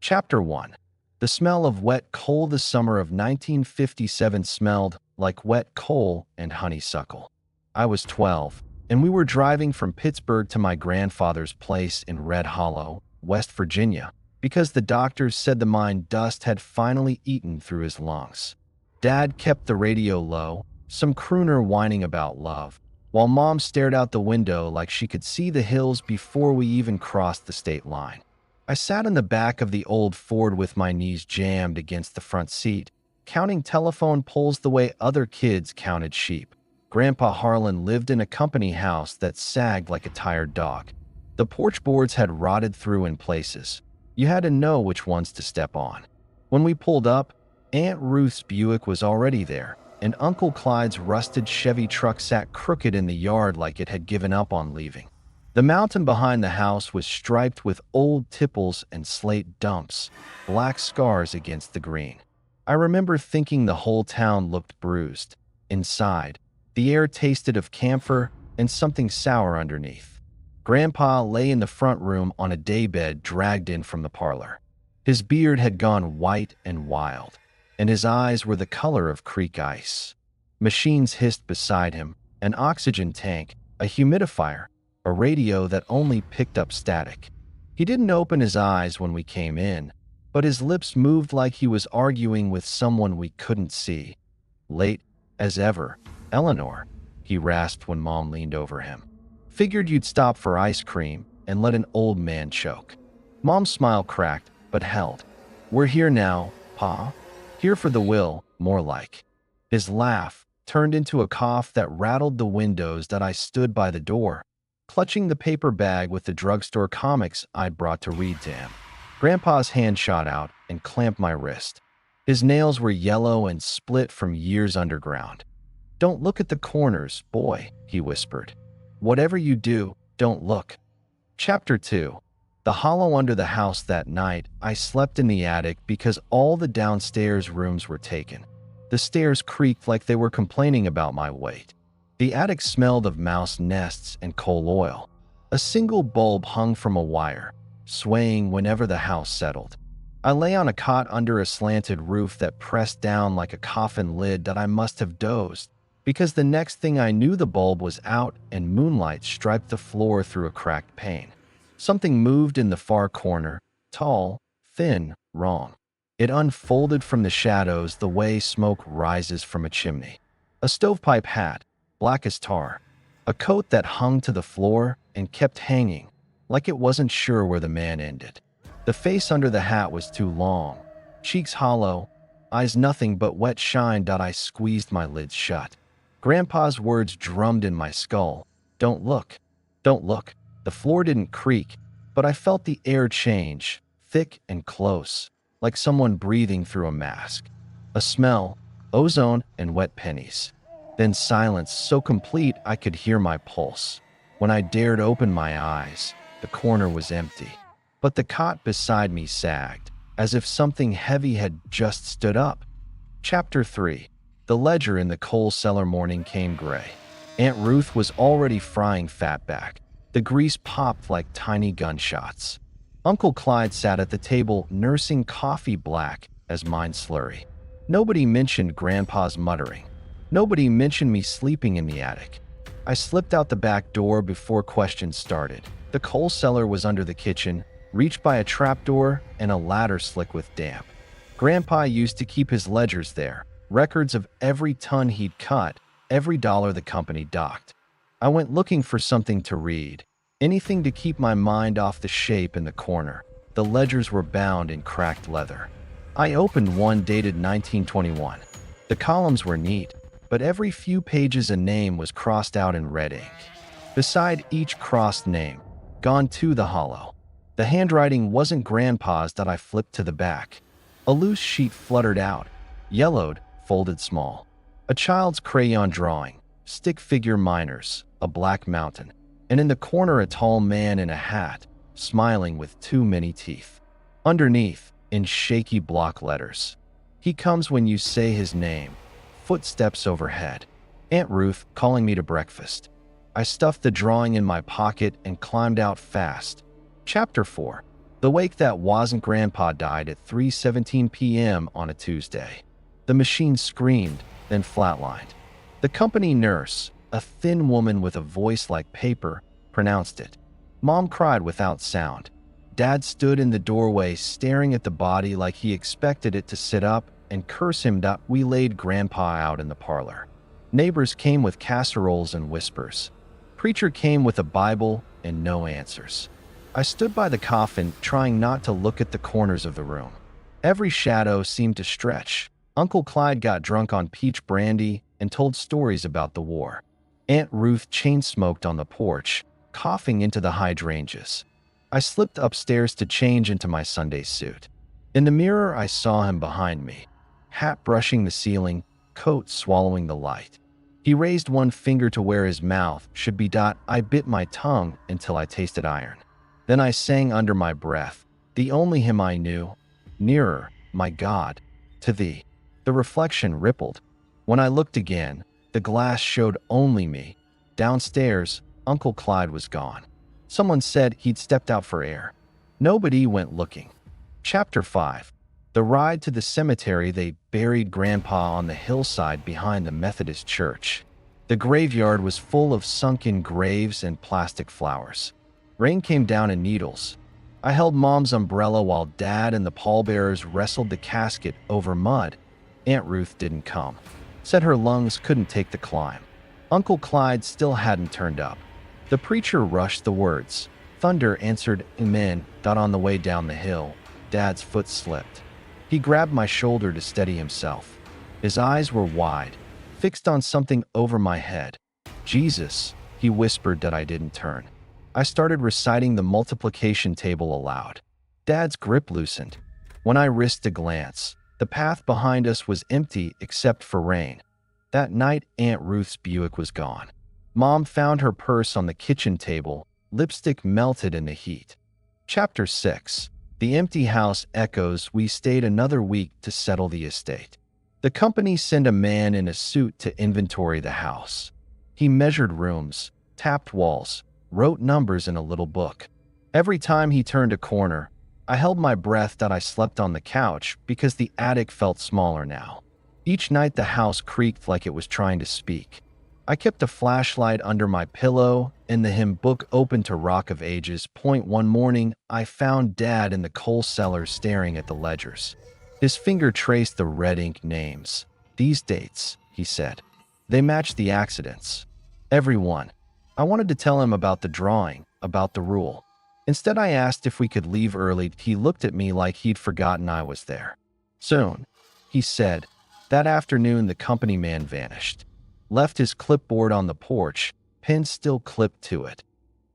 Chapter 1. The smell of wet coal. The summer of 1957 smelled like wet coal and honeysuckle. I was 12, and we were driving from Pittsburgh to my grandfather's place in Red Hollow, West Virginia, because the doctors said the mine dust had finally eaten through his lungs. Dad kept the radio low, some crooner whining about love, while Mom stared out the window like she could see the hills before we even crossed the state line. I sat in the back of the old Ford with my knees jammed against the front seat, counting telephone poles the way other kids counted sheep. Grandpa Harlan lived in a company house that sagged like a tired dog. The porch boards had rotted through in places. You had to know which ones to step on. When we pulled up, Aunt Ruth's Buick was already there, and Uncle Clyde's rusted Chevy truck sat crooked in the yard like it had given up on leaving. The mountain behind the house was striped with old tipples and slate dumps, black scars against the green. I remember thinking the whole town looked bruised. Inside, the air tasted of camphor and something sour underneath. Grandpa lay in the front room on a daybed dragged in from the parlor. His beard had gone white and wild, and his eyes were the color of creek ice. Machines hissed beside him, an oxygen tank, a humidifier, a radio that only picked up static. He didn't open his eyes when we came in, but his lips moved like he was arguing with someone we couldn't see. "Late as ever, Eleanor," he rasped when Mom leaned over him. "Figured you'd stop for ice cream and let an old man choke." Mom's smile cracked, but held. "We're here now, Pa. Here for the will, more like." His laugh turned into a cough that rattled the windows that I stood by the door, clutching the paper bag with the drugstore comics I'd brought to read to him. Grandpa's hand shot out and clamped my wrist. His nails were yellow and split from years underground. "Don't look at the corners, boy," he whispered. "Whatever you do, don't look." Chapter 2. The hollow under the house. That night, I slept in the attic because all the downstairs rooms were taken. The stairs creaked like they were complaining about my weight. The attic smelled of mouse nests and coal oil. A single bulb hung from a wire, swaying whenever the house settled. I lay on a cot under a slanted roof that pressed down like a coffin lid that I must have dozed, because the next thing I knew the bulb was out and moonlight striped the floor through a cracked pane. Something moved in the far corner, tall, thin, wrong. It unfolded from the shadows the way smoke rises from a chimney. A stovepipe hat, black as tar, a coat that hung to the floor and kept hanging, like it wasn't sure where the man ended. The face under the hat was too long, cheeks hollow, eyes nothing but wet shine. I squeezed my lids shut. Grandpa's words drummed in my skull. "Don't look, don't look." The floor didn't creak, but I felt the air change, thick and close, like someone breathing through a mask. A smell, ozone and wet pennies. Then silence so complete I could hear my pulse. When I dared open my eyes, the corner was empty, but the cot beside me sagged, as if something heavy had just stood up. Chapter 3. The ledger in the coal cellar. Morning came gray. Aunt Ruth was already frying fatback. The grease popped like tiny gunshots. Uncle Clyde sat at the table nursing coffee black as mine slurry. Nobody mentioned Grandpa's muttering. Nobody mentioned me sleeping in the attic. I slipped out the back door before questions started. The coal cellar was under the kitchen, reached by a trapdoor and a ladder slick with damp. Grandpa used to keep his ledgers there, records of every ton he'd cut, every dollar the company docked. I went looking for something to read, anything to keep my mind off the shape in the corner. The ledgers were bound in cracked leather. I opened one dated 1921. The columns were neat, but every few pages a name was crossed out in red ink. Beside each crossed name, "Gone to the Hollow." The handwriting wasn't Grandpa's. I flipped to the back. A loose sheet fluttered out, yellowed, folded small. A child's crayon drawing, stick figure miners, a black mountain, and in the corner a tall man in a hat, smiling with too many teeth. Underneath, in shaky block letters, "He comes when you say his name." Footsteps overhead. Aunt Ruth calling me to breakfast. I stuffed the drawing in my pocket and climbed out fast. Chapter 4. The wake that wasn't Grandpa died at 3:17 p.m. on a Tuesday. The machine screamed, then flatlined. The company nurse, a thin woman with a voice like paper, pronounced it. Mom cried without sound. Dad stood in the doorway staring at the body like he expected it to sit up and curse him that we laid Grandpa out in the parlor. Neighbors came with casseroles and whispers. Preacher came with a Bible and no answers. I stood by the coffin, trying not to look at the corners of the room. Every shadow seemed to stretch. Uncle Clyde got drunk on peach brandy and told stories about the war. Aunt Ruth chain-smoked on the porch, coughing into the hydrangeas. I slipped upstairs to change into my Sunday suit. In the mirror, I saw him behind me, hat brushing the ceiling, coat swallowing the light. He raised one finger to where his mouth should be. I bit my tongue until I tasted iron. Then I sang under my breath, the only hymn I knew, "Nearer, my God, to thee." The reflection rippled. When I looked again, the glass showed only me. Downstairs, Uncle Clyde was gone. Someone said he'd stepped out for air. Nobody went looking. Chapter 5. The ride to the cemetery. They buried Grandpa on the hillside behind the Methodist church. The graveyard was full of sunken graves and plastic flowers. Rain came down in needles. I held Mom's umbrella while Dad and the pallbearers wrestled the casket over mud. Aunt Ruth didn't come. Said her lungs couldn't take the climb. Uncle Clyde still hadn't turned up. The preacher rushed the words. Thunder answered amen. On the way down the hill, Dad's foot slipped. He grabbed my shoulder to steady himself. His eyes were wide, fixed on something over my head. Jesus, he whispered. That I didn't turn. I started reciting the multiplication table aloud. Dad's grip loosened. When I risked a glance, the path behind us was empty except for rain. That night, Aunt Ruth's Buick was gone. Mom found her purse on the kitchen table. Lipstick melted in the heat. Chapter 6. The empty house echoes. We stayed another week to settle the estate. The company sent a man in a suit to inventory the house. He measured rooms, tapped walls, wrote numbers in a little book. Every time he turned a corner, I held my breath. I slept on the couch because the attic felt smaller now. Each night the house creaked like it was trying to speak. I kept a flashlight under my pillow and the hymn book open to Rock of Ages. One morning, I found Dad in the coal cellar staring at the ledgers. His finger traced the red ink names. "These dates," he said. "They match the accidents. Every one." I wanted to tell him about the drawing, about the rule. Instead, I asked if we could leave early. He looked at me like he'd forgotten I was there. "Soon," he said. That afternoon, the company man vanished. Left his clipboard on the porch, pen still clipped to it.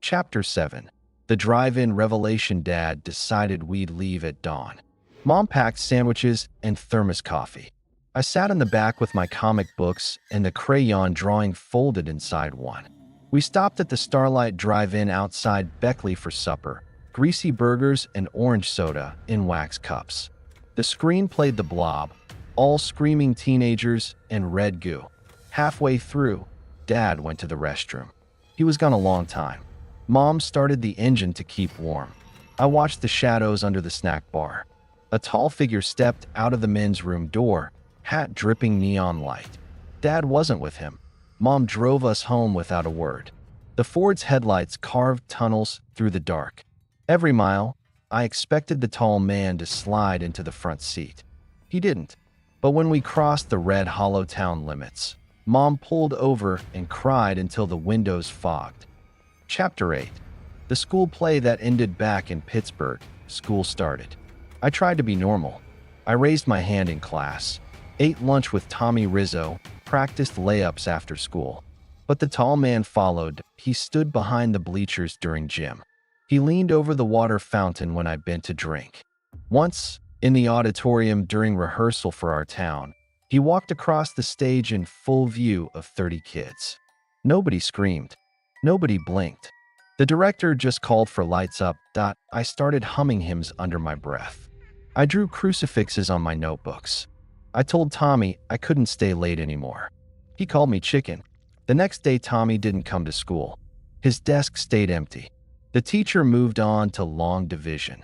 Chapter 7. The drive-in revelation. Dad decided we'd leave at dawn. Mom packed sandwiches and thermos coffee. I sat in the back with my comic books and the crayon drawing folded inside one. We stopped at the Starlight Drive-In outside Beckley for supper, greasy burgers and orange soda in wax cups. The screen played The Blob, all screaming teenagers and red goo. Halfway through, Dad went to the restroom. He was gone a long time. Mom started the engine to keep warm. I watched the shadows under the snack bar. A tall figure stepped out of the men's room door, hat dripping neon light. Dad wasn't with him. Mom drove us home without a word. The Ford's headlights carved tunnels through the dark. Every mile, I expected the tall man to slide into the front seat. He didn't. But when we crossed the red hollow town limits, Mom pulled over and cried until the windows fogged. Chapter 8. The school play that ended back in Pittsburgh. School started. I tried to be normal. I raised my hand in class, ate lunch with Tommy Rizzo, practiced layups after school. But the tall man followed. He stood behind the bleachers during gym. He leaned over the water fountain when I bent to drink. Once, in the auditorium during rehearsal for our town, he walked across the stage in full view of 30 kids. Nobody screamed. Nobody blinked. The director just called for lights up. I started humming hymns under my breath. I drew crucifixes on my notebooks. I told Tommy I couldn't stay late anymore. He called me chicken. The next day, Tommy didn't come to school. His desk stayed empty. The teacher moved on to long division.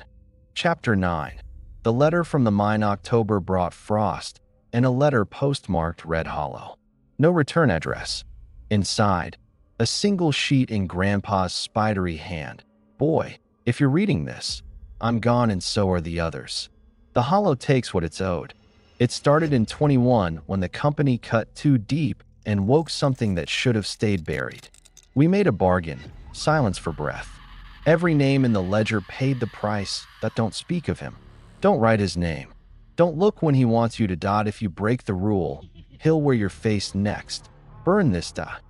Chapter 9. The letter from the mine. October brought frost, and a letter postmarked Red Hollow. No return address. Inside, a single sheet in Grandpa's spidery hand. Boy, if you're reading this, I'm gone and so are the others. The Hollow takes what it's owed. It started in 21 when the company cut too deep and woke something that should have stayed buried. We made a bargain, silence for breath. Every name in the ledger paid the price, but don't speak of him. Don't write his name. Don't look when he wants you to dot. If you break the rule, he'll wear your face next. Burn this dot.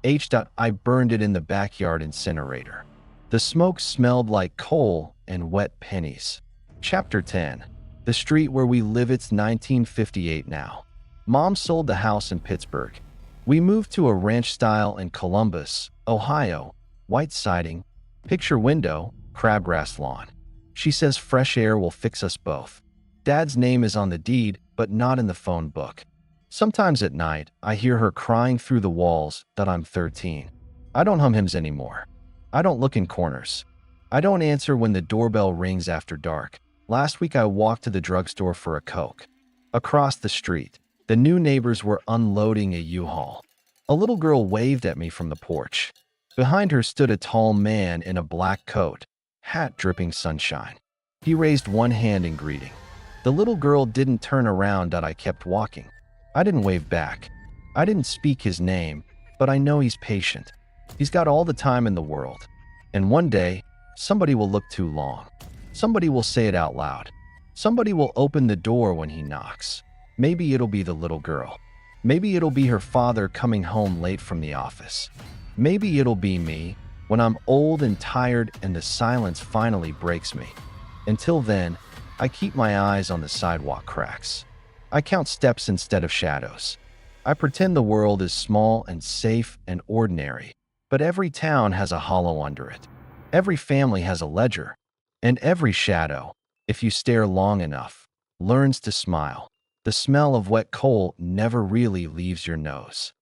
H. I burned it in the backyard incinerator. The smoke smelled like coal and wet pennies. Chapter 10. The street where we live. It's 1958 now. Mom sold the house in Pittsburgh. We moved to a ranch style in Columbus, Ohio. White siding, picture window, crabgrass lawn. She says fresh air will fix us both. Dad's name is on the deed, but not in the phone book. Sometimes at night, I hear her crying through the walls that I'm 13. I don't hum hymns anymore. I don't look in corners. I don't answer when the doorbell rings after dark. Last week I walked to the drugstore for a Coke. Across the street, the new neighbors were unloading a U-Haul. A little girl waved at me from the porch. Behind her stood a tall man in a black coat, hat dripping sunshine. He raised one hand in greeting. The little girl didn't turn around. I kept walking. I didn't wave back. I didn't speak his name, but I know he's patient. He's got all the time in the world. And one day, somebody will look too long. Somebody will say it out loud. Somebody will open the door when he knocks. Maybe it'll be the little girl. Maybe it'll be her father coming home late from the office. Maybe it'll be me when I'm old and tired and the silence finally breaks me. Until then, I keep my eyes on the sidewalk cracks. I count steps instead of shadows. I pretend the world is small and safe and ordinary, but every town has a hollow under it. Every family has a ledger, and every shadow, if you stare long enough, learns to smile. The smell of wet coal never really leaves your nose.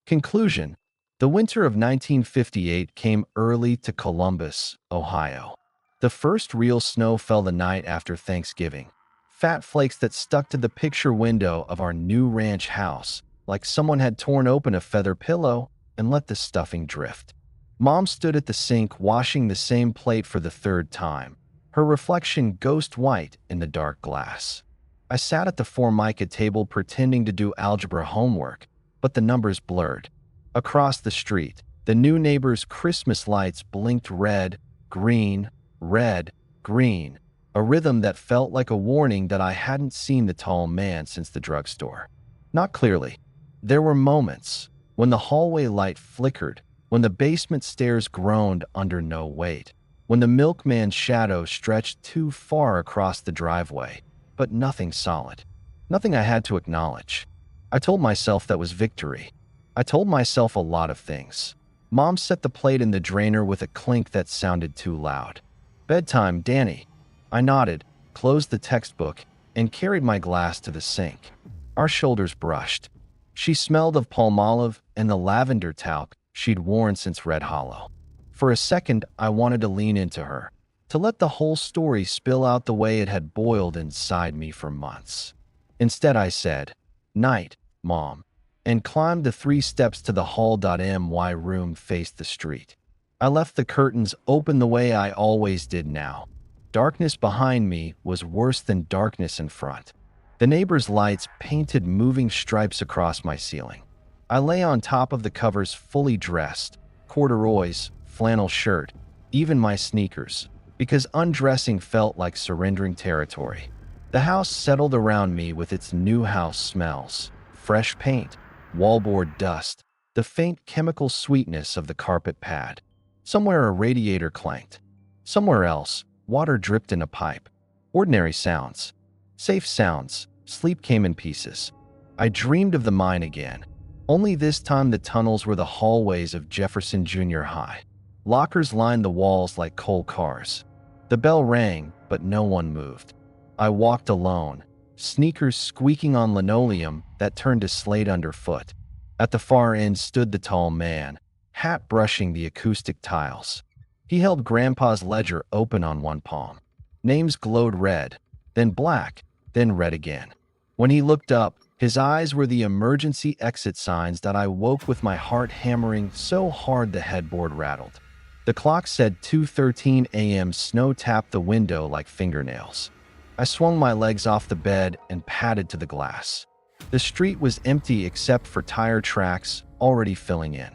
Conclusion. The winter of 1958 came early to Columbus, Ohio. The first real snow fell the night after Thanksgiving. Fat flakes that stuck to the picture window of our new ranch house, like someone had torn open a feather pillow and let the stuffing drift. Mom stood at the sink washing the same plate for the third time, her reflection ghost white in the dark glass. I sat at the Formica table pretending to do algebra homework, but the numbers blurred. Across the street, the new neighbor's Christmas lights blinked red, green, a rhythm that felt like a warning that I hadn't seen the tall man since the drugstore. Not clearly. There were moments when the hallway light flickered, when the basement stairs groaned under no weight, when the milkman's shadow stretched too far across the driveway, but nothing solid. Nothing I had to acknowledge. I told myself that was victory. I told myself a lot of things. Mom set the plate in the drainer with a clink that sounded too loud. Bedtime, Danny. I nodded, closed the textbook, and carried my glass to the sink. Our shoulders brushed. She smelled of palmolive and the lavender talc she'd worn since Red Hollow. For a second, I wanted to lean into her, to let the whole story spill out the way it had boiled inside me for months. Instead, I said, "Night, Mom," and climbed the 3 steps to the hall.my room faced the street. I left the curtains open the way I always did now. Darkness behind me was worse than darkness in front. The neighbor's lights painted moving stripes across my ceiling. I lay on top of the covers fully dressed, corduroys, flannel shirt, even my sneakers, because undressing felt like surrendering territory. The house settled around me with its new house smells, fresh paint, wallboard dust, the faint chemical sweetness of the carpet pad. Somewhere a radiator clanked. Somewhere else, water dripped in a pipe. Ordinary sounds. Safe sounds. Sleep came in pieces. I dreamed of the mine again. Only this time the tunnels were the hallways of Jefferson Junior High. Lockers lined the walls like coal cars. The bell rang, but no one moved. I walked alone, sneakers squeaking on linoleum that turned to slate underfoot. At the far end stood the tall man, hat brushing the acoustic tiles. He held Grandpa's ledger open on one palm. Names glowed red, then black, then red again. When he looked up, his eyes were the emergency exit signs that I woke with my heart hammering so hard the headboard rattled. The clock said 2:13 a.m. Snow tapped the window like fingernails. I swung my legs off the bed and padded to the glass. The street was empty except for tire tracks already filling in.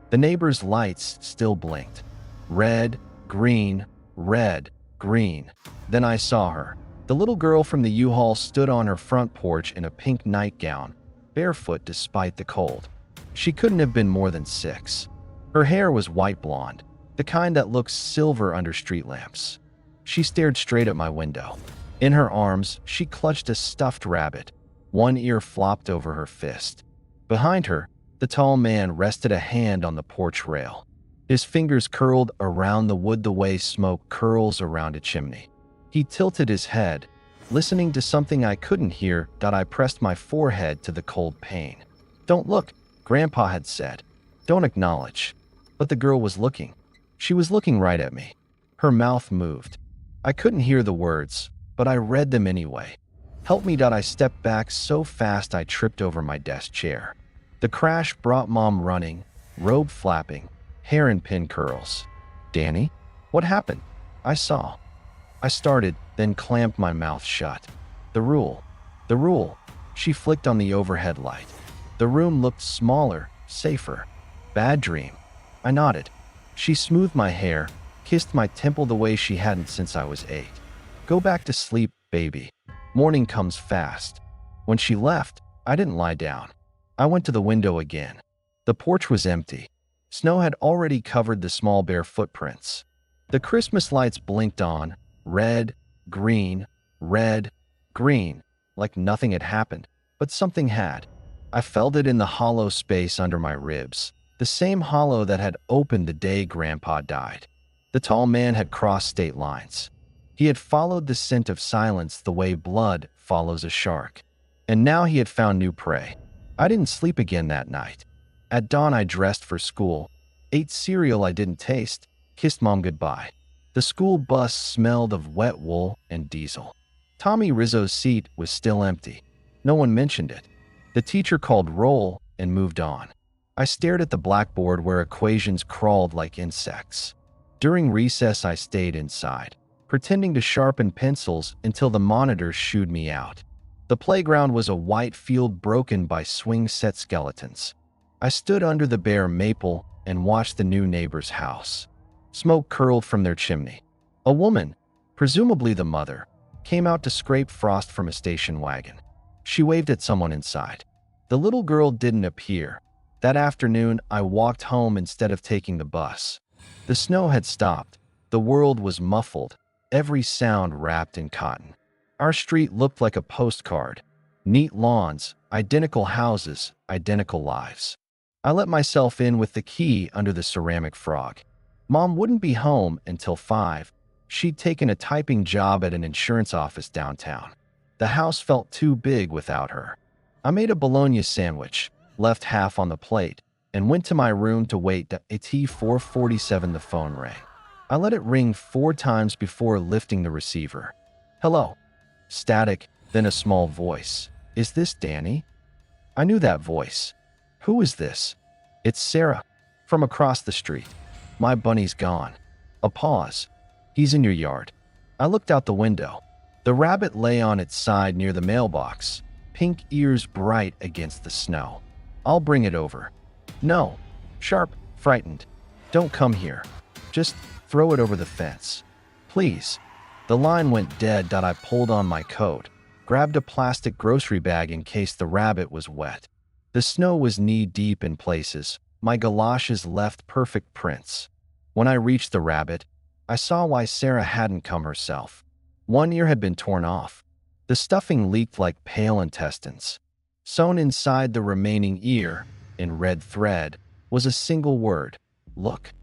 The neighbors' lights still blinked. Red, green, red, green. Then I saw her. The little girl from the U-Haul stood on her front porch in a pink nightgown, barefoot despite the cold. She couldn't have been more than 6. Her hair was white blonde, the kind that looks silver under street lamps. She stared straight at my window. In her arms, she clutched a stuffed rabbit. One ear flopped over her fist. Behind her, the tall man rested a hand on the porch rail. His fingers curled around the wood the way smoke curls around a chimney. He tilted his head, listening to something I couldn't hear. I pressed my forehead to the cold pane. "Don't look," Grandpa had said. "Don't acknowledge." But the girl was looking. She was looking right at me. Her mouth moved. I couldn't hear the words, but I read them anyway. "Help me." I stepped back so fast I tripped over my desk chair. The crash brought Mom running, robe flapping, hair in pin curls. "Danny, what happened?" I saw. I started, then clamped my mouth shut. The rule. The rule." She flicked on the overhead light. The room looked smaller, safer. "Bad dream." I nodded. She smoothed my hair, kissed my temple the way she hadn't since I was 8. "Go back to sleep, baby. Morning comes fast." When she left, I didn't lie down. I went to the window again. The porch was empty. Snow had already covered the small bare footprints. The Christmas lights blinked on, red, green, like nothing had happened, but something had. I felt it in the hollow space under my ribs, the same hollow that had opened the day Grandpa died. The tall man had crossed state lines. He had followed the scent of silence the way blood follows a shark. And now he had found new prey. I didn't sleep again that night. At dawn I dressed for school, ate cereal I didn't taste, kissed Mom goodbye. The school bus smelled of wet wool and diesel. Tommy Rizzo's seat was still empty. No one mentioned it. The teacher called roll and moved on. I stared at the blackboard where equations crawled like insects. During recess I stayed inside, pretending to sharpen pencils until the monitors shooed me out. The playground was a white field broken by swing set skeletons. I stood under the bare maple and watched the new neighbor's house. Smoke curled from their chimney. A woman, presumably the mother, came out to scrape frost from a station wagon. She waved at someone inside. The little girl didn't appear. That afternoon, I walked home instead of taking the bus. The snow had stopped. The world was muffled, every sound wrapped in cotton. Our street looked like a postcard. Neat lawns, identical houses, identical lives. I let myself in with the key under the ceramic frog. Mom wouldn't be home until 5. She'd taken a typing job at an insurance office downtown. The house felt too big without her. I made a bologna sandwich, left half on the plate, and went to my room to wait. At 4:47 the phone rang. I let it ring 4 times before lifting the receiver. "Hello." Static, then a small voice. "Is this Danny?" I knew that voice. "Who is this?" "It's Sarah, from across the street. My bunny's gone." A pause. "He's in your yard." I looked out the window. The rabbit lay on its side near the mailbox, pink ears bright against the snow. "I'll bring it over." "No." Sharp, frightened. "Don't come here. Just throw it over the fence. Please." The line went dead. I pulled on my coat, grabbed a plastic grocery bag in case the rabbit was wet. The snow was knee-deep in places. My galoshes left perfect prints. When I reached the rabbit, I saw why Sarah hadn't come herself. One ear had been torn off. The stuffing leaked like pale intestines. Sewn inside the remaining ear, in red thread, was a single word: look.